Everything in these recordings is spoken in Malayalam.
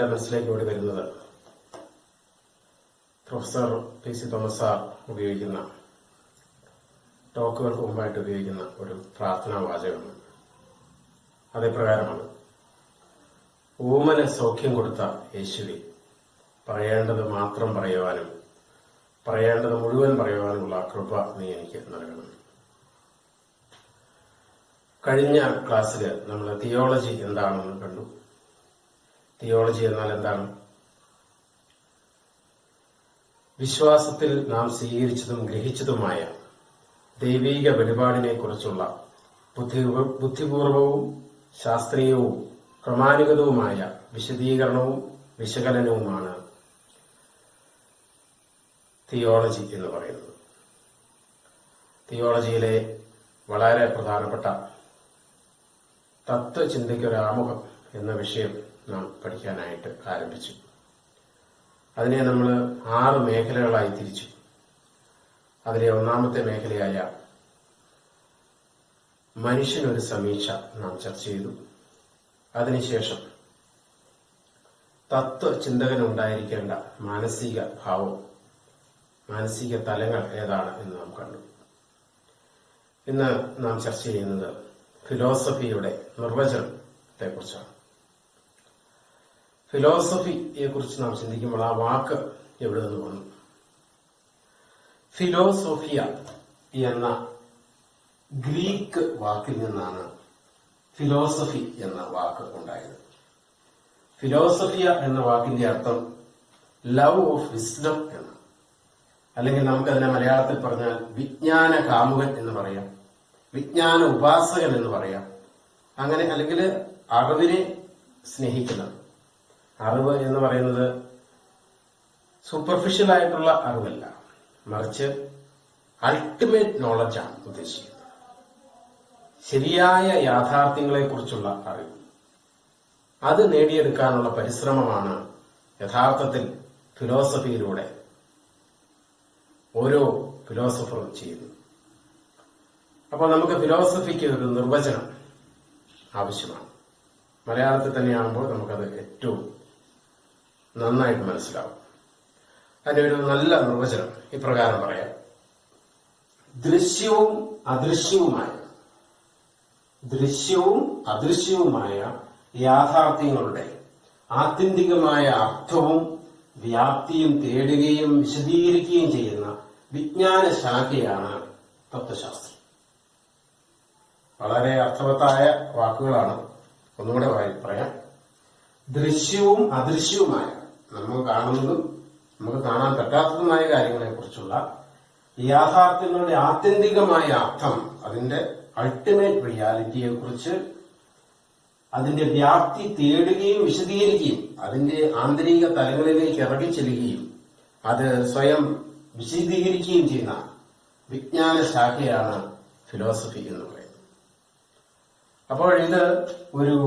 എൻ്റെ മനസ്സിലേക്ക് കൂടി വരുന്നത് പ്രൊഫസർ PC തോമസ് സാർ ഉപയോഗിക്കുന്ന ടോക്കുകൾക്ക് മുമ്പായിട്ട് ഉപയോഗിക്കുന്ന ഒരു പ്രാർത്ഥനാ വാചകമാണ്. അതേപ്രകാരമാണ്: ഊമന് സൗഖ്യം കൊടുത്ത യേശുവേ, പറയേണ്ടത് മാത്രം പറയുവാനും പറയേണ്ടത് മുഴുവൻ പറയുവാനുമുള്ള കൃപ നീ എനിക്ക് നൽകണം. കഴിഞ്ഞ ക്ലാസ്സിൽ നമ്മൾ തിയോളജി എന്താണെന്ന് കണ്ടു. തിയോളജി എന്നാൽ എന്താണ്? വിശ്വാസത്തിൽ നാം സ്വീകരിച്ചതും ഗ്രഹിച്ചതുമായ ദൈവീക വെളിപാടിനെ കുറിച്ചുള്ള ബുദ്ധിപൂർവവും ശാസ്ത്രീയവും ക്രമാനുഗതവുമായ വിശദീകരണവും വിശകലനവുമാണ് തിയോളജി എന്ന് പറയുന്നത്. തിയോളജിയിലെ വളരെ പ്രധാനപ്പെട്ട തത്വചിന്തയ്ക്കൊരാമുഖം എന്ന വിഷയം നാം പഠിക്കാനായിട്ട് ആരംഭിച്ചു. അതിനെ നമ്മൾ 6 മേഖലകളായി തിരിച്ചു. അതിലെ ഒന്നാമത്തെ മേഖലയായ മനുഷ്യനൊരു സമീക്ഷ നാം ചർച്ച ചെയ്തു. അതിനുശേഷം തത്വചിന്തകനുണ്ടായിരിക്കേണ്ട മാനസിക ഭാവം, മാനസിക തലങ്ങൾ ഏതാണ് എന്ന് നാം കണ്ടു. ഇന്ന് നാം ചർച്ച ചെയ്യുന്നത് ഫിലോസഫിയുടെ നിർവചനത്തെക്കുറിച്ചാണ്. ഫിലോസഫിയെ കുറിച്ച് നാം ചിന്തിക്കുമ്പോൾ ആ വാക്ക് എവിടെ നിന്ന് വന്നു? ഫിലോസോഫിയ എന്ന ഗ്രീക്ക് വാക്കിൽ നിന്നാണ് ഫിലോസഫി എന്ന വാക്ക് ഉണ്ടായത്. ഫിലോസഫിയ എന്ന വാക്കിന്റെ അർത്ഥം ലവ് ഓഫ് വിസ്ഡം എന്ന്, അല്ലെങ്കിൽ നമുക്കതിനെ മലയാളത്തിൽ പറഞ്ഞാൽ വിജ്ഞാന കാമുകൻ എന്ന് പറയാം, വിജ്ഞാന ഉപാസകൻ എന്ന് പറയാം. അങ്ങനെ, അല്ലെങ്കിൽ അറിവിനെ സ്നേഹിക്കുന്നത്. അറിവ് എന്ന് പറയുന്നത് സൂപ്പർഫിഷ്യൽ ആയിട്ടുള്ള അറിവല്ല, മറിച്ച് അൾട്ടിമേറ്റ് നോളജാണ് ഉദ്ദേശിക്കുന്നത്. ശരിയായ യാഥാർത്ഥ്യങ്ങളെ കുറിച്ചുള്ള അറിവ്, അത് നേടിയെടുക്കാനുള്ള പരിശ്രമമാണ് യഥാർത്ഥത്തിൽ ഫിലോസഫിയിലൂടെ ഓരോ ഫിലോസഫറും ചെയ്യുന്നത്. അപ്പോൾ നമുക്ക് ഫിലോസഫിക്ക് ഒരു നിർവചനം ആവശ്യമാണ്. മലയാളത്തിൽ തന്നെയാകുമ്പോൾ നമുക്കത് ഏറ്റവും നന്നായിട്ട് മനസ്സിലാവും. അതിനൊരു നല്ല നിർവചനം ഇപ്രകാരം പറയാം: ദൃശ്യവും അദൃശ്യവുമായ യാഥാർത്ഥ്യങ്ങളുടെ ആത്യന്തികമായ അർത്ഥവും വ്യാപ്തിയും തേടുകയും വിശദീകരിക്കുകയും ചെയ്യുന്ന വിജ്ഞാന ശാഖയാണ് തത്വശാസ്ത്രം. വളരെ അർത്ഥവത്തായ വാക്കുകളാണ്. ഒന്നുകൂടെ പറയാം: ദൃശ്യവും അദൃശ്യവുമായ, നമ്മൾ കാണുന്നതും നമുക്ക് കാണാൻ പറ്റാത്തതുമായ കാര്യങ്ങളെ കുറിച്ചുള്ള യാഥാർത്ഥ്യങ്ങളുടെ ആത്യന്തികമായ അർത്ഥം, അതിന്റെ അൾട്ടിമേറ്റ് റിയാലിറ്റിയെ കുറിച്ച് അതിന്റെ വ്യാപ്തി തേടുകയും വിശദീകരിക്കുകയും അതിന്റെ ആന്തരിക തലങ്ങളിലേക്ക് ഇറങ്ങിച്ചെല്ലുകയും അത് സ്വയം വിശദീകരിക്കുകയും ചെയ്യുന്ന വിജ്ഞാന ശാഖയാണ് ഫിലോസഫി എന്ന് പറയുന്നത്. അപ്പോൾ ഇത് ഒരു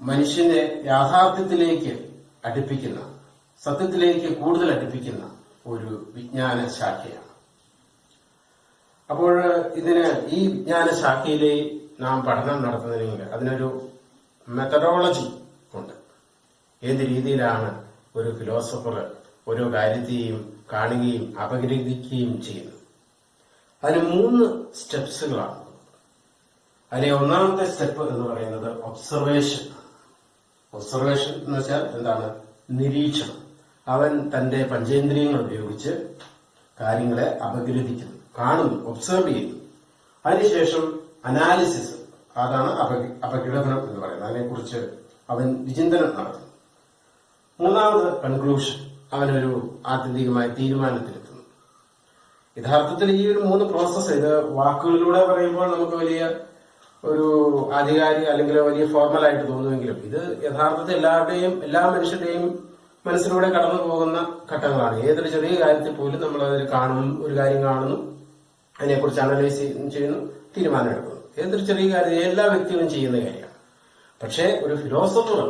മനുഷ്യനെ യാഥാർത്ഥ്യത്തിലേക്ക് അടുപ്പിക്കുന്ന, സത്യത്തിലേക്ക് കൂടുതൽ അടുപ്പിക്കുന്ന ഒരു വിജ്ഞാന ശാഖയാണ്. അപ്പോൾ ഈ വിജ്ഞാന ശാഖയിലെ നാം പഠനം നടത്തുന്നതിന് അതിനൊരു മെത്തഡോളജി ഉണ്ട്. ഏത് രീതിയിലാണ് ഒരു ഫിലോസഫർ ഓരോ കാര്യത്തെയും കാണുകയും അപഗ്രഥിക്കുകയും ചെയ്യുന്നത്? അതിന് 3 സ്റ്റെപ്സുകളാണ്. അതിലെ ഒന്നാമത്തെ സ്റ്റെപ്പ് എന്ന് പറയുന്നത് ഒബ്സർവേഷൻ. ഒബ്സർവേഷൻ എന്ന് വെച്ചാൽ എന്താണ്? നിരീക്ഷണം. അവൻ തന്റെ പഞ്ചേന്ദ്രിയങ്ങൾ ഉപയോഗിച്ച് കാര്യങ്ങളെ അപഗ്രഥിക്കുന്നു, കാണുന്നു, ഒബ്സർവ് ചെയ്യുന്നു. അതിനുശേഷം അനാലിസിസ്, അതാണ് അപഗ്രഥനം എന്ന് പറയുന്നത്. അതിനെക്കുറിച്ച് അവൻ വിചിന്തനം നടത്തുന്നു. മൂന്നാമത് കൺക്ലൂഷൻ, അവനൊരു ആത്യന്തികമായ തീരുമാനത്തിലെത്തുന്നു. യഥാർത്ഥത്തിൽ ഈ ഒരു 3 പ്രോസസ്സ്, ഇത് വാക്കുകളിലൂടെ പറയുമ്പോൾ നമുക്ക് വലിയ ഒരു ആധികാരിക അല്ലെങ്കിൽ വലിയ ഫോർമലായിട്ട് തോന്നുമെങ്കിലും ഇത് യഥാർത്ഥത്തിൽ എല്ലാ മനുഷ്യരുടെയും മനസ്സിലൂടെ കടന്നു പോകുന്ന ഘട്ടങ്ങളാണ്. ഏതൊരു ചെറിയ കാര്യത്തിൽ പോലും നമ്മൾ അതിൽ കാണുന്നു, ഒരു കാര്യം കാണുന്നു, അതിനെക്കുറിച്ച് അനലൈസ് ചെയ്യുന്നു, തീരുമാനം എടുക്കുന്നു. ഏതൊരു ചെറിയ കാര്യം എല്ലാ വ്യക്തികളും ചെയ്യുന്ന കാര്യമാണ്. പക്ഷേ ഒരു ഫിലോസഫർ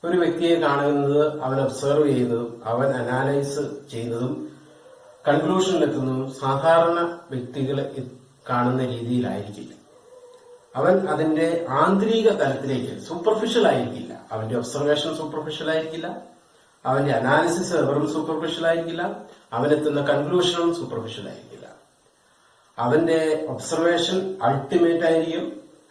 ഒരു വ്യക്തിയെ കാണുന്നത്, അവൻ ഒബ്സർവ് ചെയ്യുന്നതും അവൻ അനാലൈസ് ചെയ്യുന്നതും കൺക്ലൂഷനിലെത്തുന്നതും സാധാരണ വ്യക്തികൾ കാണുന്ന രീതിയിലായിരിക്കില്ല. അവൻ അതിന്റെ ആന്തരിക തലത്തിലേക്ക്, സൂപ്പർഫിഷ്യൽ ആയിരിക്കില്ല, അവന്റെ ഒബ്സർവേഷൻ സൂപ്പർഫിഷ്യൽ ആയിരിക്കില്ല, അവന്റെ അനാലിസിസ് വെറും സൂപ്പർഫിഷ്യൽ ആയിരിക്കില്ല, അവനെത്തുന്ന കൺക്ലൂഷനും സൂപ്പർഫിഷ്യൽ ആയിരിക്കില്ല. അവന്റെ ഒബ്സർവേഷൻ അൾട്ടിമേറ്റ് ആയിരിക്കും,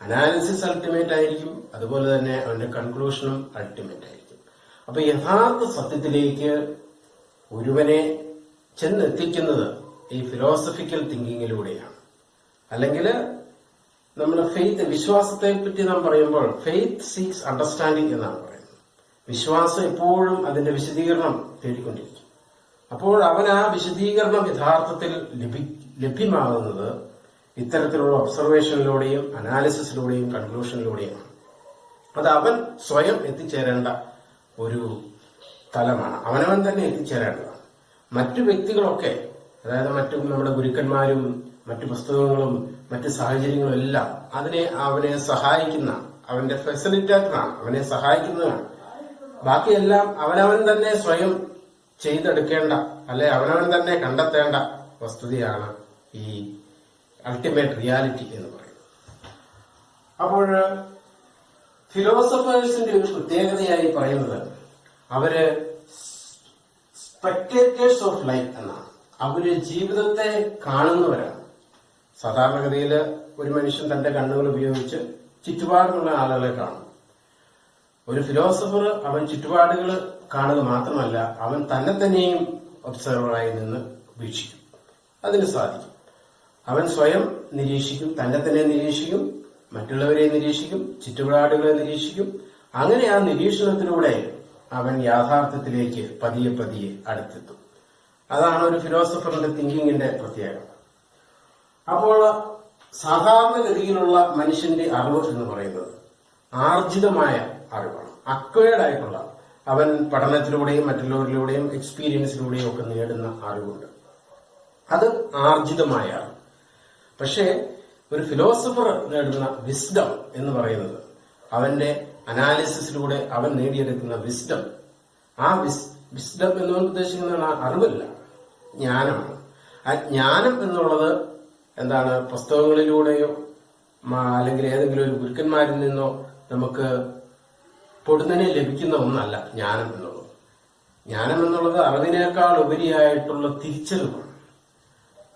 അനാലിസിസ് അൾട്ടിമേറ്റ് ആയിരിക്കും, അതുപോലെ തന്നെ അവന്റെ കൺക്ലൂഷനും അൾട്ടിമേറ്റ് ആയിരിക്കും. അപ്പൊ യഥാർത്ഥ സത്യത്തിലേക്ക് ഒരുവനെ ചെന്നെത്തിക്കുന്നത് ഈ ഫിലോസഫിക്കൽ തിങ്കിങ്ങിലൂടെയാണ്. അല്ലെങ്കിൽ നമ്മൾ ഫെയ്ത്ത്, വിശ്വാസത്തെ പറ്റി നാം പറയുമ്പോൾ ഫെയ്ത്ത് സീക്സ് അണ്ടർസ്റ്റാൻഡിങ് എന്നാണ് പറയുന്നത്. വിശ്വാസം എപ്പോഴും അതിന്റെ വിശദീകരണം തേടിക്കൊണ്ടിരിക്കും. അപ്പോൾ അവൻ ആ വിശദീകരണം യഥാർത്ഥത്തിൽ ലഭ്യമാകുന്നത് ഇത്തരത്തിലുള്ള ഒബ്സർവേഷനിലൂടെയും അനാലിസിസിലൂടെയും കൺക്ലൂഷനിലൂടെയുമാണ്. അത് അവൻ സ്വയം എത്തിച്ചേരേണ്ട ഒരു തലമാണ്, അവനവൻ തന്നെ എത്തിച്ചേരേണ്ടതാണ്. മറ്റു വ്യക്തികളൊക്കെ, അതായത് മറ്റു നമ്മുടെ ഗുരുക്കന്മാരും മറ്റു പുസ്തകങ്ങളും മറ്റു സാഹചര്യങ്ങളും എല്ലാം അവനെ സഹായിക്കുന്ന, അവന്റെ ഫെസിലിറ്റേറ്ററാണ്, അവനെ സഹായിക്കുന്നതാണ്. ബാക്കിയെല്ലാം അവനവൻ തന്നെ സ്വയം ചെയ്തെടുക്കേണ്ട, അല്ലെ അവനവൻ തന്നെ കണ്ടെത്തേണ്ട വസ്തുതയാണ് ഈ അൾട്ടിമേറ്റ് റിയാലിറ്റി എന്ന് പറയുന്നത്. അപ്പോൾ ഫിലോസഫേഴ്സിന്റെ ഒരു പ്രത്യേകതയായി പറയുന്നത് അവര് സ്പെക്ടേറ്റേഴ്സ് ഓഫ് ലൈഫ് എന്നാണ്. അവര് ജീവിതത്തെ കാണുന്നവരാണ്. സാധാരണഗതിയിൽ ഒരു മനുഷ്യൻ തന്റെ കണ്ണുകൾ ഉപയോഗിച്ച് ചുറ്റുപാടുമുള്ള ആളുകളെ കാണും. ഒരു ഫിലോസഫർ അവൻ ചുറ്റുപാടുകൾ കാണുക മാത്രമല്ല, അവൻ തന്നെ തന്നെയും ഒബ്സർവറായി നിന്ന് വീക്ഷിക്കും. അതിന് സാധിക്കും. അവൻ സ്വയം നിരീക്ഷിക്കും, തന്നെ തന്നെ നിരീക്ഷിക്കും, മറ്റുള്ളവരെ നിരീക്ഷിക്കും, ചുറ്റുപാടുകളെ നിരീക്ഷിക്കും. അങ്ങനെ ആ നിരീക്ഷണത്തിലൂടെ അവൻ യാഥാർത്ഥ്യത്തിലേക്ക് പതിയെ പതിയെ അടുത്തെത്തും. അതാണ് ഒരു ഫിലോസഫറിന്റെ തിങ്കിങ്ങിന്റെ പ്രത്യേകത. അപ്പോൾ സാധാരണഗതിയിലുള്ള മനുഷ്യന്റെ അറിവ് എന്ന് പറയുന്നത് ആർജിതമായ അറിവാണ്, അക്വയർഡ് ആയിട്ടുള്ള, അവൻ പഠനത്തിലൂടെയും മറ്റുള്ളവരിലൂടെയും എക്സ്പീരിയൻസിലൂടെയും ഒക്കെ നേടുന്ന അറിവുണ്ട്. അത് ആർജിതമായ അറിവ്. പക്ഷേ ഒരു ഫിലോസഫർ നേടുന്ന വിസ്ഡം എന്ന് പറയുന്നത് അവന്റെ അനാലിസിസിലൂടെ അവൻ നേടിയെടുക്കുന്ന വിസ്ഡം. ആ വിസ്ഡം എന്നുകൊണ്ട് ഉദ്ദേശിക്കുന്ന അറിവല്ല, ജ്ഞാനമാണ്. ആ ജ്ഞാനം എന്നുള്ളത് എന്താണ്? പുസ്തകങ്ങളിലൂടെയോ അല്ലെങ്കിൽ ഏതെങ്കിലും ഒരു ഗുരുക്കന്മാരിൽ നിന്നോ നമുക്ക് പൊടുന്നനെ ലഭിക്കുന്ന ഒന്നല്ല ജ്ഞാനം എന്നുള്ളത്. ജ്ഞാനം എന്നുള്ളത് അറിവിനേക്കാൾ ഉപരിയായിട്ടുള്ള തിരിച്ചറിവാണ്.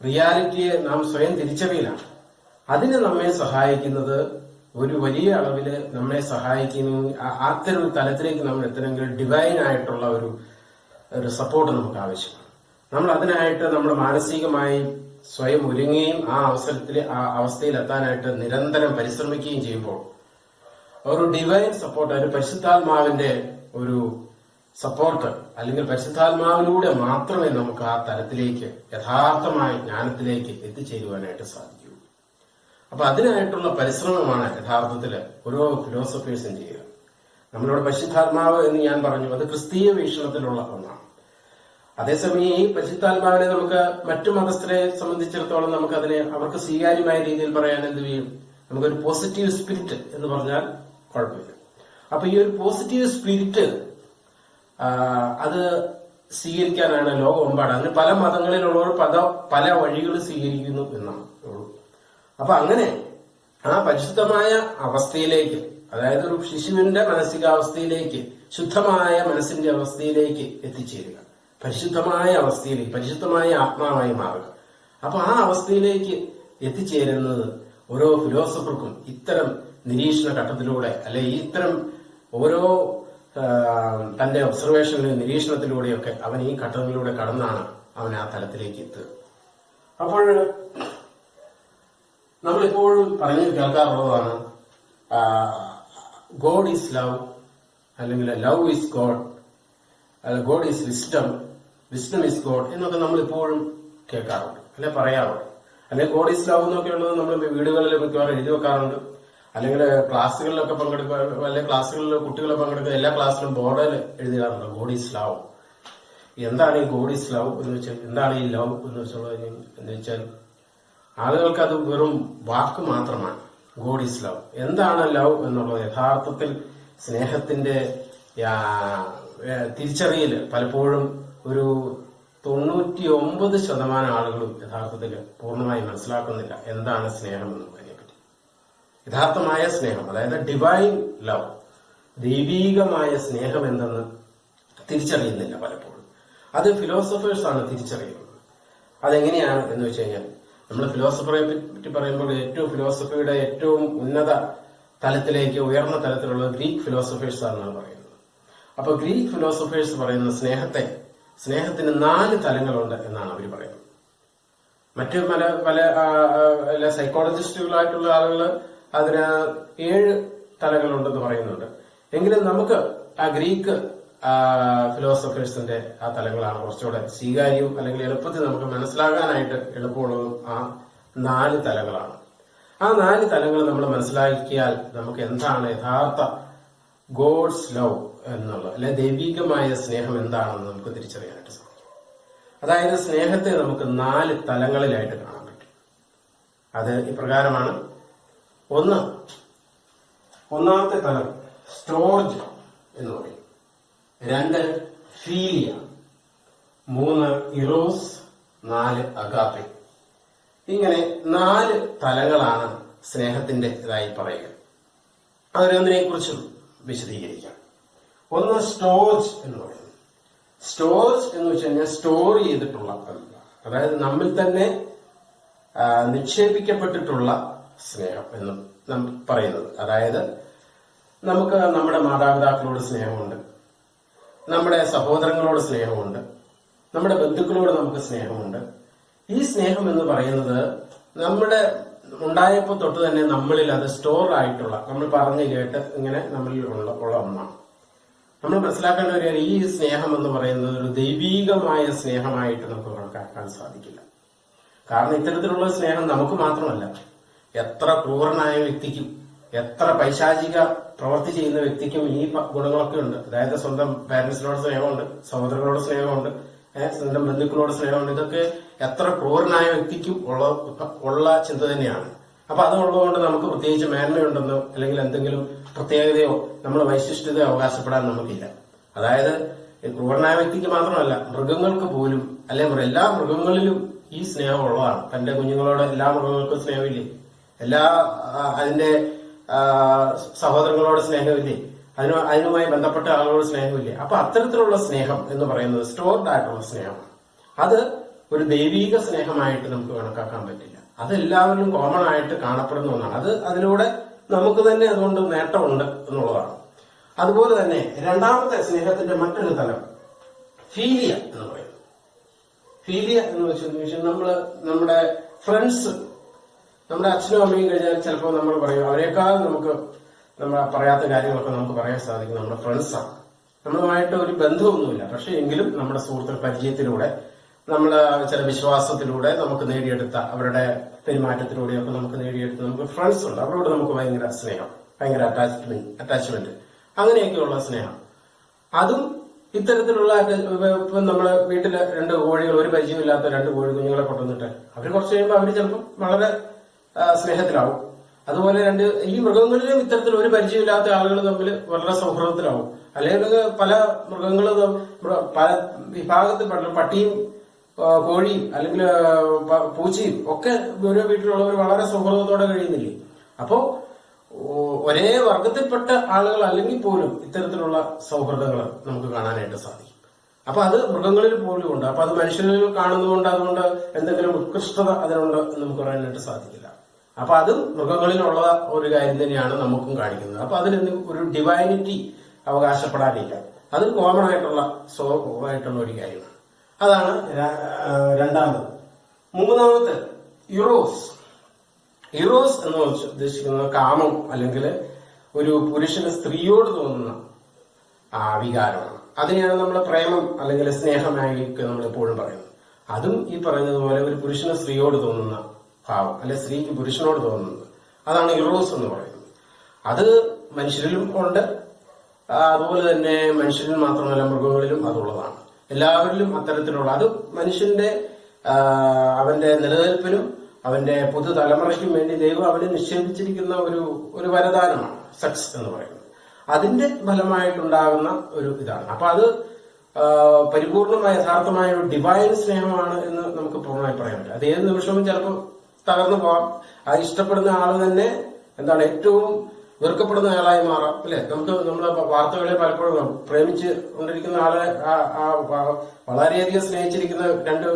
റിയാലിറ്റിയെ നാം സ്വയം തിരിച്ചറിയലാണ്. അതിന് നമ്മെ സഹായിക്കുന്നത്, ഒരു വലിയ അളവില് നമ്മെ സഹായിക്കുന്ന അത്തരം ഒരു തലത്തിലേക്ക് നമ്മൾ എത്തണമെങ്കിൽ ഡിവൈൻ ആയിട്ടുള്ള ഒരു സപ്പോർട്ട് നമുക്ക് ആവശ്യമാണ്. നമ്മൾ അതിനായിട്ട് നമ്മൾ മാനസികമായി സ്വയം ഒരുങ്ങുകയും ആ അവസ്ഥയിൽ എത്താനായിട്ട് നിരന്തരം പരിശ്രമിക്കുകയും ചെയ്യുമ്പോൾ ഒരു ഡിവൈൻ സപ്പോർട്ട്, ഒരു പരിശുദ്ധാത്മാവിന്റെ ഒരു സപ്പോർട്ട്, അല്ലെങ്കിൽ പരിശുദ്ധാത്മാവിലൂടെ മാത്രമേ നമുക്ക് ആ തലത്തിലേക്ക് യഥാർത്ഥമായ ജ്ഞാനത്തിലേക്ക് എത്തിച്ചേരുവാനായിട്ട് സാധിക്കൂ. അപ്പൊ അതിനായിട്ടുള്ള പരിശ്രമമാണ് യഥാർത്ഥത്തില് ഓരോ ഫിലോസഫേഴ്സും ചെയ്യുക. നമ്മളിവിടെ പരിശുദ്ധാത്മാവ് എന്ന് ഞാൻ പറഞ്ഞു, അത് ക്രിസ്തീയ വീക്ഷണത്തിലുള്ള ഒന്നാണ്. അതേസമയം ഈ പരിശുദ്ധാത്മാവിനെ നമുക്ക് മറ്റു മതസ്ഥരെ സംബന്ധിച്ചിടത്തോളം അവർക്ക് സ്വീകാര്യമായ രീതിയിൽ പറയാൻ എന്ത് ചെയ്യും? നമുക്കൊരു പോസിറ്റീവ് സ്പിരിറ്റ് എന്ന് പറഞ്ഞാൽ കുഴപ്പമില്ല. അപ്പൊ ഈ ഒരു പോസിറ്റീവ് സ്പിരിറ്റ് അത് സ്വീകരിക്കാനാണ് ലോകമെമ്പാടും. അതിന് പല മതങ്ങളിലുള്ളവർ പല വഴികൾ സ്വീകരിക്കുന്നു എന്നാണ് ഉള്ളൂ. അപ്പൊ അങ്ങനെ ആ പരിശുദ്ധമായ അവസ്ഥയിലേക്ക്, അതായത് ഒരു ശിശുവിന്റെ മാനസികാവസ്ഥയിലേക്ക്, ശുദ്ധമായ മനസ്സിന്റെ അവസ്ഥയിലേക്ക് എത്തിച്ചേരുക, പരിശുദ്ധമായ അവസ്ഥയിലേക്ക്, പരിശുദ്ധമായ ആത്മാവായി മാറുക. അപ്പൊ ആ അവസ്ഥയിലേക്ക് എത്തിച്ചേരുന്നത് ഓരോ ഫിലോസഫർക്കും ഇത്തരം നിരീക്ഷണ ഘട്ടത്തിലൂടെ, അല്ലെ ഇത്തരം ഓരോ തന്റെ ഒബ്സർവേഷനിലെ നിരീക്ഷണത്തിലൂടെയൊക്കെ അവൻ ഈ ഘട്ടങ്ങളിലൂടെ കടന്നാണ് അവൻ ആ തലത്തിലേക്ക് എത്തുക. അപ്പോൾ നമ്മളെപ്പോഴും പറഞ്ഞു കേൾക്കാറുള്ളതാണ് ഗോഡ് ഈസ് ലവ്, അല്ലെങ്കിൽ love is God, God is wisdom, wisdom is God എന്നൊക്കെ നമ്മൾ ഇപ്പോഴും കേൾക്കാറുണ്ട്, അല്ലെ പറയാറുണ്ട്. അല്ലെങ്കിൽ ഗോഡ് ഈസ് ലവ് എന്നൊക്കെ ഉള്ളത് നമ്മൾ വീടുകളിൽ മിക്കവാറും എഴുതി വെക്കാറുണ്ട്. അല്ലെങ്കിൽ ക്ലാസ്സുകളിലൊക്കെ പങ്കെടുക്കുക, അല്ലെങ്കിൽ ക്ലാസ്സുകളിൽ കുട്ടികളെ പങ്കെടുക്കുക, എല്ലാ ക്ലാസ്സിലും ബോർഡിൽ എഴുതിയാറുണ്ട് ഗോഡ് ഈസ് ലവ്. എന്താണ് ഈ ഗോഡ് ഈസ് ലവ് എന്ന് വെച്ചാൽ, എന്താണ് ഈ ലവ് എന്ന് വെച്ചാൽ ആളുകൾക്ക് അത് വെറും വാക്ക് മാത്രമാണ്. God is love. എന്താണ് ലവ് എന്നുള്ളത്? യഥാർത്ഥത്തിൽ സ്നേഹത്തിന്റെ തിരിച്ചറിയൽ പലപ്പോഴും ഒരു 99% ആളുകളും യഥാർത്ഥത്തിൽ പൂർണ്ണമായി മനസ്സിലാക്കുന്നില്ല എന്താണ് സ്നേഹം എന്നുള്ളതിനെ പറ്റി. യഥാർത്ഥമായ സ്നേഹം, അതായത് ഡിവൈൻ ലവ്, ദൈവീകമായ സ്നേഹം എന്തെന്ന് തിരിച്ചറിയുന്നില്ല പലപ്പോഴും. അത് ഫിലോസഫേഴ്സാണ് തിരിച്ചറിയുന്നത്. അതെങ്ങനെയാണ് എന്ന് വെച്ച് കഴിഞ്ഞാൽ, നമ്മൾ ഫിലോസഫറെ പറ്റി പറയുമ്പോൾ ഫിലോസഫിയുടെ ഏറ്റവും ഉന്നത തലത്തിലേക്ക്, ഉയർന്ന തലത്തിലുള്ള ഗ്രീക്ക് ഫിലോസഫേഴ്സ് ആണെന്നാണ് പറയുന്നത്. അപ്പൊ ഗ്രീക്ക് ഫിലോസഫേഴ്സ് പറയുന്ന സ്നേഹത്തിന് 4 തലങ്ങളുണ്ട് എന്നാണ് അവർ പറയുന്നത്. മറ്റു പല സൈക്കോളജിസ്റ്റുകളായിട്ടുള്ള ആളുകൾ അതിന് 7 തലങ്ങളുണ്ടെന്ന് പറയുന്നുണ്ട്. എങ്കിലും നമുക്ക് ആ ഗ്രീക്ക് ഫിലോസഫേഴ്സിന്റെ ആ തലങ്ങളാണ് കുറച്ചുകൂടെ സ്വീകാര്യവും അല്ലെങ്കിൽ എളുപ്പത്തിൽ നമുക്ക് മനസ്സിലാകാനായിട്ട് എളുപ്പമുള്ളതും ആ 4 തലങ്ങളാണ്. ആ 4 തലങ്ങൾ നമ്മൾ മനസ്സിലാക്കിയാൽ നമുക്ക് എന്താണ് യഥാർത്ഥ ഗോഡ്സ് ലവ് എന്നുള്ളത്, അല്ലെ ദൈവികമായ സ്നേഹം എന്താണെന്ന് നമുക്ക് തിരിച്ചറിയാനായിട്ട് സാധിക്കും. അതായത് സ്നേഹത്തെ നമുക്ക് 4 തലങ്ങളിലായിട്ട് കാണാൻ പറ്റും. അത് ഇപ്രകാരമാണ്. ഒന്നാമത്തെ തലം സ്റ്റോർജ് എന്ന് പറയും. 2 ഫീലിയ, 3 ഇറോസ്, 4 അഗാപ്പെ. ഇങ്ങനെ 4 തലങ്ങളാണ് സ്നേഹത്തിന്റെ ഇതായി പറയുക. അതിനെ കുറിച്ചും വിശദീകരിക്കാം. ഒന്ന് സ്റ്റോർജ് എന്ന് പറയുന്നത്. സ്റ്റോർജ് എന്ന് വെച്ച് കഴിഞ്ഞാൽ സ്റ്റോർ ചെയ്തിട്ടുള്ള, അതായത് നമ്മിൽ തന്നെ നിക്ഷേപിക്കപ്പെട്ടിട്ടുള്ള സ്നേഹം എന്ന് പറയുന്നത്. അതായത് നമുക്ക് നമ്മുടെ മാതാപിതാക്കളോട് സ്നേഹമുണ്ട്, നമ്മുടെ സഹോദരങ്ങളോട് സ്നേഹമുണ്ട്, നമ്മുടെ ബന്ധുക്കളോട് നമുക്ക് സ്നേഹമുണ്ട്. ഈ സ്നേഹം എന്ന് പറയുന്നത് നമ്മുടെ ഉണ്ടായപ്പോൾ തൊട്ട് തന്നെ നമ്മളിൽ അത് സ്റ്റോർ ആയിട്ടുള്ള, നമ്മൾ പറഞ്ഞു കേട്ട് ഇങ്ങനെ നമ്മളിൽ ഉള്ള ഒന്നാണ്. നമ്മൾ മനസ്സിലാക്കേണ്ട ഒരു കാര്യം, ഈ സ്നേഹം എന്ന് പറയുന്നത് ഒരു ദൈവീകമായ സ്നേഹമായിട്ട് നമുക്ക് കണക്കാക്കാൻ സാധിക്കില്ല. കാരണം ഇത്തരത്തിലുള്ള സ്നേഹം നമുക്ക് മാത്രമല്ല, എത്ര ക്രൂരനായ വ്യക്തിക്കും, എത്ര പൈശാചിക പ്രവൃത്തി ചെയ്യുന്ന വ്യക്തിക്കും ഈ ഗുണങ്ങളൊക്കെ ഉണ്ട്. അതായത് സ്വന്തം പാരന്റ്സിനോട് സ്നേഹമുണ്ട്, സഹോദരങ്ങളോട് സ്നേഹമുണ്ട്, സ്വന്തം ബന്ധുക്കളോട് സ്നേഹമുണ്ട്. ഇതൊക്കെ എത്ര ക്രൂരനായ വ്യക്തിക്കും ഉള്ള ചിന്ത തന്നെയാണ്. അപ്പൊ അതുള്ളതുകൊണ്ട് നമുക്ക് പ്രത്യേകിച്ച് മേന്മയുണ്ടെന്നോ അല്ലെങ്കിൽ എന്തെങ്കിലും പ്രത്യേകതയോ നമ്മൾ വൈശിഷ്ട്യതയോ അവകാശപ്പെടാൻ നമുക്കില്ല. അതായത് ക്രൂരനായ വ്യക്തിക്ക് മാത്രമല്ല, മൃഗങ്ങൾക്ക് പോലും, അല്ലെങ്കിൽ എല്ലാ മൃഗങ്ങളിലും ഈ സ്നേഹം ഉള്ളതാണ്. തന്റെ കുഞ്ഞുങ്ങളോട് എല്ലാ മൃഗങ്ങൾക്കും സ്നേഹമില്ലേ? അതിന്റെ സഹോദരങ്ങളോട് സ്നേഹമില്ലേ? അതിനുമായി ബന്ധപ്പെട്ട ആളുകളോട് സ്നേഹമില്ലേ? അപ്പൊ അത്തരത്തിലുള്ള സ്നേഹം എന്ന് പറയുന്നത് സ്റ്റോർഡ് ആയിട്ടുള്ള സ്നേഹമാണ്. അത് ഒരു ദൈവീക സ്നേഹമായിട്ട് നമുക്ക് കണക്കാക്കാൻ പറ്റില്ല. അത് എല്ലാവരിലും കോമൺ ആയിട്ട് കാണപ്പെടുന്ന ഒന്നാണ്. അതിലൂടെ നമുക്ക് തന്നെ അതുകൊണ്ട് നേട്ടമുണ്ട് എന്നുള്ളതാണ്. അതുപോലെ തന്നെ രണ്ടാമത്തെ സ്നേഹത്തിന്റെ മറ്റൊരു തലം ഫീലിയ എന്ന് പറയുന്നത്. ഫീലിയ എന്ന് വെച്ചാൽ നമ്മുടെ ഫ്രണ്ട്സ്, നമ്മുടെ അച്ഛനും അമ്മയും കഴിഞ്ഞാൽ ചിലപ്പോൾ നമ്മൾ പറയും അവരെക്കാൾ നമുക്ക് നമ്മൾ പറയാത്ത കാര്യങ്ങളൊക്കെ നമുക്ക് പറയാൻ സാധിക്കും നമ്മുടെ ഫ്രണ്ട്സാണ്. നമ്മളുമായിട്ട് ഒരു ബന്ധമൊന്നുമില്ല, പക്ഷെ എങ്കിലും നമ്മുടെ സുഹൃത്തുക്കൾ പരിചയത്തിലൂടെ, നമ്മൾ ചില വിശ്വാസത്തിലൂടെ നമുക്ക് നേടിയെടുത്ത അവരുടെ പെരുമാറ്റത്തിലൂടെയൊക്കെ നമുക്ക് നേടിയെടുത്ത നമുക്ക് ഫ്രണ്ട്സ് ഉണ്ട്. അവരോട് നമുക്ക് ഭയങ്കര സ്നേഹം, ഭയങ്കര അറ്റാച്ച്മെന്റ്, അങ്ങനെയൊക്കെയുള്ള സ്നേഹം. അതും ഇത്തരത്തിലുള്ള ഇപ്പം നമ്മള് വീട്ടില് 2 കോഴികൾ, ഒരു പരിചയമില്ലാത്ത 2 കോഴി കുഞ്ഞുങ്ങളെ കൊണ്ടുവന്നിട്ട് അവര് കുറച്ച് കഴിയുമ്പോൾ അവര് ചിലപ്പോൾ വളരെ സ്നേഹത്തിലാവും. അതുപോലെ ഈ മൃഗങ്ങളിലും ഇത്തരത്തിൽ ഒരു പരിചയമില്ലാത്ത ആളുകൾ തമ്മിൽ വളരെ സൗഹൃദത്തിലാവും. അല്ലെങ്കിൽ പല മൃഗങ്ങളും പല വിഭാഗത്തിൽപ്പെട്ട പട്ടിയും കോഴിയും അല്ലെങ്കിൽ പൂച്ചയും ഒക്കെ ഓരോ വീട്ടിലുള്ളവർ വളരെ സൗഹൃദത്തോടെ കഴിയുന്നില്ലേ? അപ്പോ ഒരേ വർഗത്തിൽപ്പെട്ട ആളുകൾ അല്ലെങ്കിൽ പോലും ഇത്തരത്തിലുള്ള സൗഹൃദങ്ങൾ നമുക്ക് കാണാനായിട്ട് സാധിക്കും. അപ്പൊ അത് മൃഗങ്ങളിൽ പോലും ഉണ്ട്. അപ്പൊ അത് മനുഷ്യരിൽ കാണുന്നതുകൊണ്ട് അതുകൊണ്ട് എന്തെങ്കിലും ഉത്കൃഷ്ടത അതിനുണ്ട് എന്ന് നമുക്ക് പറയാനായിട്ട് സാധിക്കില്ല. അപ്പൊ അത് മൃഗങ്ങളിലുള്ള ഒരു കാര്യം തന്നെയാണ് നമുക്കും കാണിക്കുന്നത്. അപ്പൊ അതിന് ഒരു ഡിവൈനിറ്റി അവകാശപ്പെടാനില്ല. അത് കോമൺ ആയിട്ടുള്ള ഒരു കാര്യമാണ്. അതാണ് രണ്ടാമത്. മൂന്നാമത്തെ ഇറോസ് എന്ന് ഉദ്ദേശിക്കുന്നത് കാമം, അല്ലെങ്കിൽ ഒരു പുരുഷന് സ്ത്രീയോട് തോന്നുന്ന വികാരമാണ്. അതിനെയാണ് നമ്മൾ പ്രേമം അല്ലെങ്കിൽ സ്നേഹമായിരിക്കും നമ്മൾ എപ്പോഴും പറയുന്നത്. അതും ഈ പറയുന്നതുപോലെ ഒരു പുരുഷന് സ്ത്രീയോട് തോന്നുന്ന ഭാവം, അല്ലെ സ്ത്രീക്ക് പുരുഷനോട് തോന്നുന്നത്, അതാണ് ഇറോസ് എന്ന് പറയുന്നത്. അത് മനുഷ്യരിലും ഉണ്ട്. അതുപോലെ തന്നെ മനുഷ്യരിൽ മാത്രമല്ല മൃഗങ്ങളിലും അതുള്ളതാണ്. എല്ലാവരിലും അത്തരത്തിലുള്ള, അത് മനുഷ്യന്റെ അവന്റെ നിലനിൽപ്പിനും അവന്റെ പുതുതലമുറയ്ക്കും വേണ്ടി ദൈവം അവന് നിക്ഷേപിച്ചിരിക്കുന്ന ഒരു വരദാനമാണ് സെക്സ് എന്ന് പറയുന്നത്. അതിന്റെ ഫലമായിട്ടുണ്ടാകുന്ന ഒരു ഇതാണ്. അപ്പൊ അത് പരിപൂർണമായ യഥാർത്ഥമായ ഒരു ഡിവൈൻ സ്നേഹമാണ് എന്ന് നമുക്ക് പൂർണ്ണമായി പറയാൻ പറ്റില്ല. അത് ഏത് നിമിഷവും ചിലപ്പോൾ തകർന്നു പോകാം. അത് ഇഷ്ടപ്പെടുന്ന ആള് തന്നെ ഏറ്റവും വെറുക്കപ്പെടുന്ന ആളായി മാറാം. അല്ലെ, നമുക്ക് നമ്മളെ വാർത്തകളെ പലപ്പോഴും പ്രേമിച്ച് കൊണ്ടിരിക്കുന്ന ആളെ വളരെയധികം സ്നേഹിച്ചിരിക്കുന്ന രണ്ട്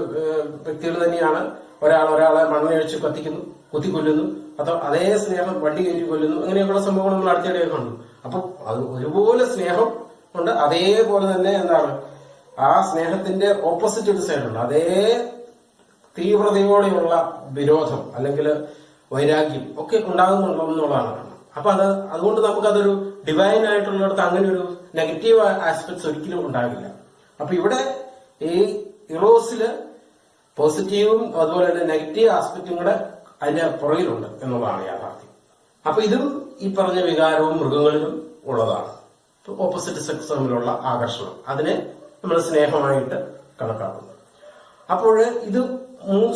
വ്യക്തികൾ തന്നെയാണ്. ഒരാളെ മണ്ണെഴിച്ച് കത്തിക്കുന്നു, കുത്തിക്കൊല്ലുന്നു, അതേ സ്നേഹം വണ്ടി കയറ്റി കൊല്ലുന്നു. അങ്ങനെയൊക്കെയുള്ള സംഭവങ്ങൾ നമ്മൾ അടുത്തിടെ കണ്ടു. അപ്പൊ അത് ഒരുപോലെ സ്നേഹം ഉണ്ട്, അതേപോലെ തന്നെ എന്താണ് ആ സ്നേഹത്തിന്റെ ഓപ്പോസിറ്റ് ഒരു സൈഡുണ്ട്. അതേ തീവ്രതയോടെയുള്ള വിരോധം അല്ലെങ്കിൽ വൈരാഗ്യം ഒക്കെ ഉണ്ടാകുന്നുണ്ടോ എന്നുള്ളതാണ്. അപ്പൊ അതുകൊണ്ട് നമുക്കതൊരു ഡിവൈൻ ആയിട്ടുള്ളിടത്ത് അങ്ങനെ ഒരു നെഗറ്റീവ് ആസ്പെക്ട്സ് ഒരിക്കലും ഉണ്ടാകില്ല. അപ്പൊ ഇവിടെ ഈ ഇറോസില് പോസിറ്റീവും അതുപോലെ തന്നെ നെഗറ്റീവ് ആസ്പെക്റ്റും കൂടെ അതിന്റെ പുറകിലുണ്ട് എന്നുള്ളതാണ് യാഥാർത്ഥ്യം. അപ്പൊ ഇതും ഈ പറഞ്ഞ വികാരവും മൃഗങ്ങളിലും ഉള്ളതാണ്. ഓപ്പോസിറ്റ് സെക്സ് തമ്മിലുള്ള ആകർഷണം, അതിനെ നമ്മൾ സ്നേഹമായിട്ട് കണക്കാക്കുന്നു. അപ്പോൾ ഇത്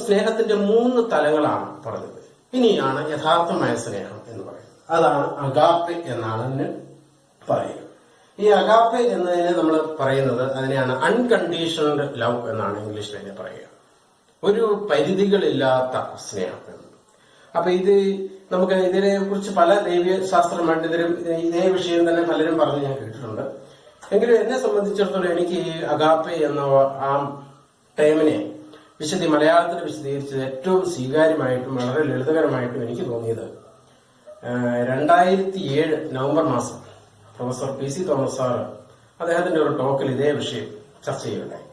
സ്നേഹത്തിന്റെ 3 തലങ്ങളാണ് പറഞ്ഞത്. ഇനിയാണ് യഥാർത്ഥമായ സ്നേഹം എന്ന് പറയുന്നത്. അതാണ് അഗാപ്പെ എന്നാണ് അതിന് പറയുക. ഈ അഗാപ്പെ എന്നതിനെ നമ്മൾ പറയുന്നത് അതിനെയാണ് അൺകണ്ടീഷണൽഡ് ലവ് എന്നാണ് ഇംഗ്ലീഷിൽ അതിനെ പറയുക. ഒരു പരിധികളില്ലാത്ത സ്നേഹം. അപ്പൊ ഇത് നമുക്ക് ഇതിനെ കുറിച്ച് പല ദൈവശാസ്ത്ര പണ്ഡിതരും ഇതേ വിഷയം തന്നെ പലരും പറഞ്ഞ് ഞാൻ കേട്ടിട്ടുണ്ട്. എങ്കിലും എന്നെ സംബന്ധിച്ചിടത്തോളം എനിക്ക് ഈ അഗാപ്പെ എന്ന ആ ടേമിനെ മലയാളത്തിൽ വിശദീകരിച്ചത് ഏറ്റവും സ്വീകാര്യമായിട്ടും വളരെ ലളിതകരമായിട്ടും എനിക്ക് തോന്നിയത് 2007 നവംബർ മാസം പ്രൊഫസർ PC തോമസ് സാറ് അദ്ദേഹത്തിന്റെ ഒരു ടോക്കിൽ ഇതേ വിഷയം ചർച്ച ചെയ്യുകയുണ്ടായി.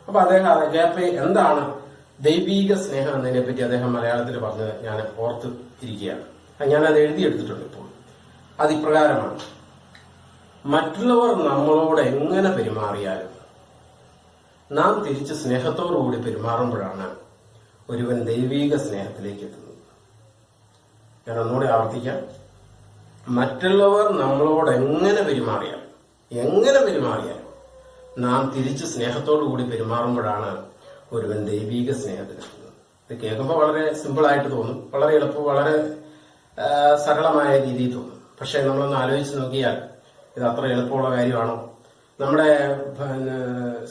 അപ്പൊ അദ്ദേഹം അഗാപ്പെ എന്താണ് ദൈവീക സ്നേഹം എന്നതിനെ പറ്റി അദ്ദേഹം മലയാളത്തിൽ പറഞ്ഞത് ഞാൻ ഓർത്ത് ഇരിക്കുകയാണ്. ഞാനത് എഴുതിയെടുത്തിട്ടുണ്ട്. ഇപ്പോൾ അത് ഇപ്രകാരമാണ്: മറ്റുള്ളവർ നമ്മളോട് എങ്ങനെ പെരുമാറിയാലും നാം തിരിച്ച് സ്നേഹത്തോടുകൂടി പെരുമാറുമ്പോഴാണ് ഒരുവൻ ദൈവീക സ്നേഹത്തിലേക്ക് എത്തുന്നത്. ഞാൻ ഒന്നുകൂടി ആവർത്തിക്കാം. മറ്റുള്ളവർ നമ്മളോട് എങ്ങനെ പെരുമാറിയാലും നാം തിരിച്ച് സ്നേഹത്തോടുകൂടി പെരുമാറുമ്പോഴാണ് ഒരുവൻ ദൈവീക സ്നേഹത്തിലെത്തുന്നത്. ഇത് കേൾക്കുമ്പോൾ വളരെ സിമ്പിളായിട്ട് തോന്നും, വളരെ എളുപ്പം, വളരെ സരളമായ രീതിയിൽ തോന്നും. പക്ഷെ നമ്മളൊന്ന് ആലോചിച്ച് നോക്കിയാൽ ഇത് അത്ര എളുപ്പമുള്ള കാര്യമാണോ? നമ്മുടെ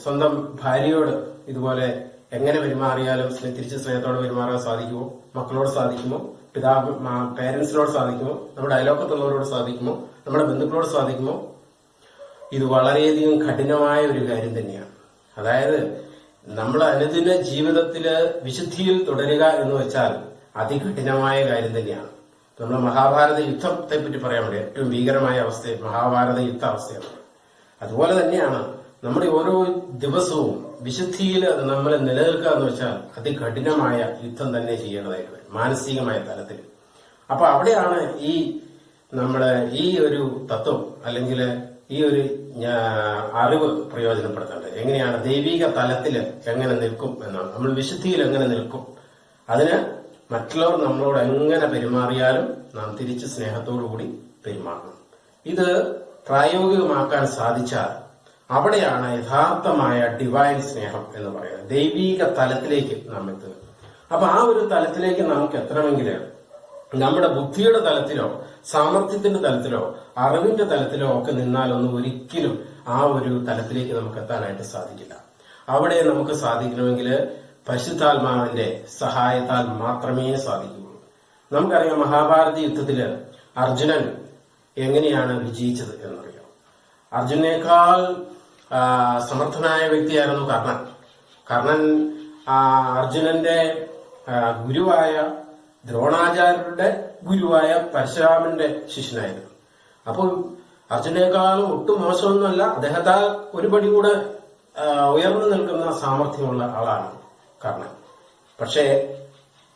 സ്വന്തം ഭാര്യയോട് ഇതുപോലെ എങ്ങനെ പെരുമാറിയാലും തിരിച്ച് സ്നേഹത്തോടെ പെരുമാറാൻ സാധിക്കുമോ? മക്കളോട് സാധിക്കുമോ? പേരൻസിനോട് സാധിക്കുമോ? നമ്മുടെ അയലോക്കത്തുള്ളവരോട് സാധിക്കുമോ? നമ്മുടെ ബന്ധുക്കളോട് സാധിക്കുമോ? ഇത് വളരെയധികം കഠിനമായ ഒരു കാര്യം തന്നെയാണ്. അതായത് നമ്മൾ അനുദിന ജീവിതത്തില് വിശുദ്ധിയിൽ തുടരുക എന്ന് വെച്ചാൽ അതികഠിനമായ കാര്യം തന്നെയാണ്. നമ്മൾ മഹാഭാരത യുദ്ധത്തെ പറ്റി പറയാൻ വേണ്ടി ഏറ്റവും ഭീകരമായ അവസ്ഥ മഹാഭാരത യുദ്ധ അവസ്ഥയാണ്. അതുപോലെ തന്നെയാണ് നമ്മുടെ ഓരോ ദിവസവും വിശുദ്ധിയിൽ നമ്മൾ നിലനിൽക്കുക എന്ന് വെച്ചാൽ അതികഠിനമായ യുദ്ധം തന്നെ ചെയ്യേണ്ടതായിട്ട് മാനസികമായ തലത്തിൽ. അപ്പൊ അവിടെയാണ് ഈ ഒരു തത്വം അല്ലെങ്കിൽ ഈ ഒരു അറിവ് പ്രയോജനപ്പെടുത്തേണ്ടത്. എങ്ങനെയാണ് ദൈവിക തലത്തിൽ എങ്ങനെ നിൽക്കും എന്നാണ്, നമ്മൾ വിശുദ്ധിയിൽ എങ്ങനെ നിൽക്കും. അതിന് മറ്റുള്ളവർ നമ്മളോട് എങ്ങനെ പെരുമാറിയാലും നാം തിരിച്ച് സ്നേഹത്തോടുകൂടി പെരുമാറണം. ഇത് പ്രായോഗികമാക്കാൻ സാധിച്ചാൽ അവിടെയാണ് യഥാർത്ഥമായ ഡിവൈൻ സ്നേഹം എന്ന് പറയുന്നത്. ദൈവീക തലത്തിലേക്ക് നാം എത്തുക. അപ്പൊ ആ ഒരു തലത്തിലേക്ക് നമുക്ക് എത്തണമെങ്കിൽ നമ്മുടെ ബുദ്ധിയുടെ തലത്തിലോ സാമർഥ്യത്തിന്റെ തലത്തിലോ അറിവിന്റെ തലത്തിലോ ഒക്കെ നിന്നാലൊന്നും ഒരിക്കലും ആ ഒരു തലത്തിലേക്ക് നമുക്ക് എത്താനായിട്ട് സാധിക്കില്ല. അവിടെ നമുക്ക് സാധിക്കണമെങ്കിൽ പരിശുദ്ധാത്മാവിന്റെ സഹായത്താൽ മാത്രമേ സാധിക്കുകയുള്ളൂ. നമുക്കറിയാം, മഹാഭാരത യുദ്ധത്തില് അർജുനൻ എങ്ങനെയാണ് വിജയിച്ചത് എന്നറിയാം. അർജുനേക്കാൾ സമർത്ഥനായ വ്യക്തിയായിരുന്നു കർണൻ. കർണൻ അർജുനന്റെ ഗുരുവായ ദ്രോണാചാര്യരുടെ ഗുരുവായ പരശുരാമന്റെ ശിഷ്യനായിരുന്നു. അപ്പോൾ അർജുനേക്കാളും ഒട്ടും മോശമൊന്നുമല്ല, അദ്ദേഹത്താൽ ഒരുപടി കൂടെ ഉയർന്നു നിൽക്കുന്ന സാമർഥ്യമുള്ള ആളാണ് കർണൻ. പക്ഷേ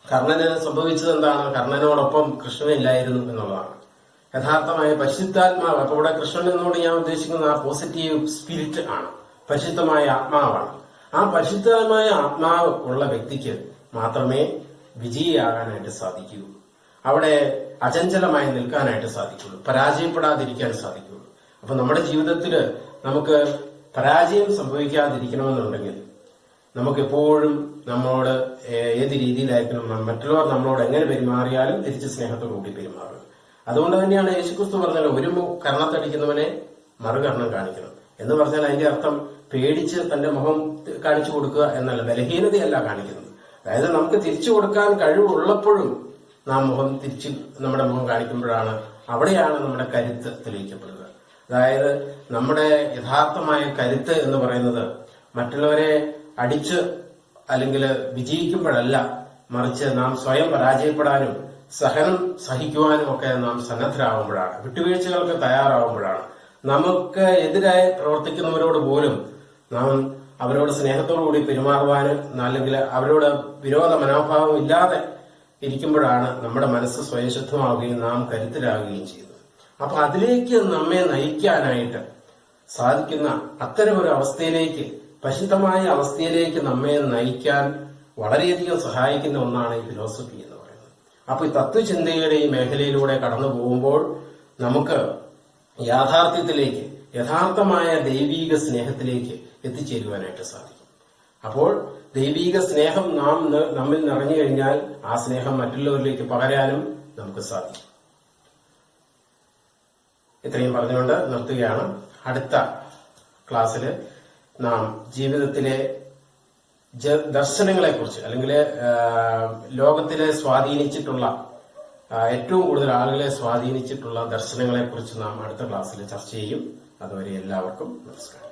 കർണന് സംഭവിച്ചത് എന്താണ്? കർണനോടൊപ്പം കൃഷ്ണനില്ലായിരുന്നു എന്നുള്ളതാണ്. യഥാർത്ഥമായ പരിശുദ്ധാത്മാവ്, അപ്പൊ ഇവിടെ കൃഷ്ണൻ എന്നോട് ഞാൻ ഉദ്ദേശിക്കുന്ന ആ പോസിറ്റീവ് സ്പിരിറ്റ് ആണ്, പരിശുദ്ധമായ ആത്മാവാണ്. ആ പരിശുദ്ധമായ ആത്മാവ് ഉള്ള വ്യക്തിക്ക് മാത്രമേ വിജയിയാകാനായിട്ട് സാധിക്കുകയുള്ളൂ. അവിടെ അചഞ്ചലമായി നിൽക്കാനായിട്ട് സാധിക്കുള്ളൂ, പരാജയപ്പെടാതിരിക്കാൻ സാധിക്കുള്ളൂ. അപ്പൊ നമ്മുടെ ജീവിതത്തില് നമുക്ക് പരാജയം സംഭവിക്കാതിരിക്കണമെന്നുണ്ടെങ്കിൽ നമുക്കെപ്പോഴും നമ്മളോട് ഏത് രീതിയിലായിരിക്കണം, മറ്റുള്ളവർ നമ്മളോട് എങ്ങനെ പെരുമാറിയാലും തിരിച്ച് സ്നേഹത്തോടു കൂടി പെരുമാറുക. അതുകൊണ്ട് തന്നെയാണ് യേശുക്രിസ്തു പറഞ്ഞത്, ഒരു കർണത്തടിക്കുന്നവനെ മറുകർണം കാണിക്കണം എന്ന് പറഞ്ഞാൽ അതിന്റെ അർത്ഥം പേടിച്ച് തന്റെ മുഖം കാണിച്ചു കൊടുക്കുക എന്നല്ല, ബലഹീനതയല്ല കാണിക്കുന്നത്. അതായത് നമുക്ക് തിരിച്ചു കൊടുക്കാൻ കഴിവുള്ളപ്പോഴും നാം നമ്മുടെ മുഖം കാണിക്കുമ്പോഴാണ് അവിടെയാണ് നമ്മുടെ കരുത്ത് തെളിയിക്കപ്പെടുക. അതായത് നമ്മുടെ യഥാർത്ഥമായ കരുത്ത് എന്ന് പറയുന്നത് മറ്റുള്ളവരെ അടിച്ച് അല്ലെങ്കിൽ വിജയിക്കുമ്പോഴല്ല, മറിച്ച് നാം സ്വയം പരാജയപ്പെടാനും സഹനം സഹിക്കുവാനും ഒക്കെ നാം സന്നദ്ധരാകുമ്പോഴാണ്, വിട്ടുവീഴ്ചകൾക്ക് തയ്യാറാവുമ്പോഴാണ്. നമുക്ക് എതിരായി പ്രവർത്തിക്കുന്നവരോട് പോലും നാം അവരോട് സ്നേഹത്തോടുകൂടി പെരുമാറുവാനും അല്ലെങ്കിൽ അവരോട് വിരോധ മനോഭാവം ഇല്ലാതെ ഇരിക്കുമ്പോഴാണ് നമ്മുടെ മനസ്സ് സ്വയം ശുദ്ധമാവുകയും നാം കരുത്തരാകുകയും ചെയ്യുന്നത്. അപ്പൊ അതിലേക്ക് നമ്മെ നയിക്കാനായിട്ട് സാധിക്കുന്ന അത്തരമൊരു അവസ്ഥയിലേക്ക്, പരിശുദ്ധമായ അവസ്ഥയിലേക്ക് നമ്മെ നയിക്കാൻ വളരെയധികം സഹായിക്കുന്ന ഒന്നാണ് ഈ ഫിലോസഫി എന്ന് പറയുന്നത്. അപ്പൊ ഈ തത്വചിന്തയുടെ ഈ മേഖലയിലൂടെ കടന്നു പോകുമ്പോൾ നമുക്ക് യാഥാർത്ഥ്യത്തിലേക്ക്, യഥാർത്ഥമായ ദൈവീക സ്നേഹത്തിലേക്ക് എത്തിച്ചേരുവാനായിട്ട് സാധിക്കും. അപ്പോൾ ദൈവീക സ്നേഹം നമ്മിൽ നിറഞ്ഞു കഴിഞ്ഞാൽ ആ സ്നേഹം മറ്റുള്ളവരിലേക്ക് പകരാനും നമുക്ക് സാധിക്കും. ഇത്രയും പറഞ്ഞുകൊണ്ട് നിർത്തുകയാണ്. അടുത്ത ക്ലാസ്സിൽ നാം ജീവിതത്തിലെ ദർശനങ്ങളെക്കുറിച്ച് അല്ലെങ്കിൽ ലോകത്തിലെ സ്വാധീനിച്ചിട്ടുള്ള ഏറ്റവും കൂടുതൽ ആളുകളെ സ്വാധീനിച്ചിട്ടുള്ള ദർശനങ്ങളെക്കുറിച്ച് നാം അടുത്ത ക്ലാസ്സിൽ ചർച്ച ചെയ്യും. അതുവരെ എല്ലാവർക്കും നമസ്കാരം.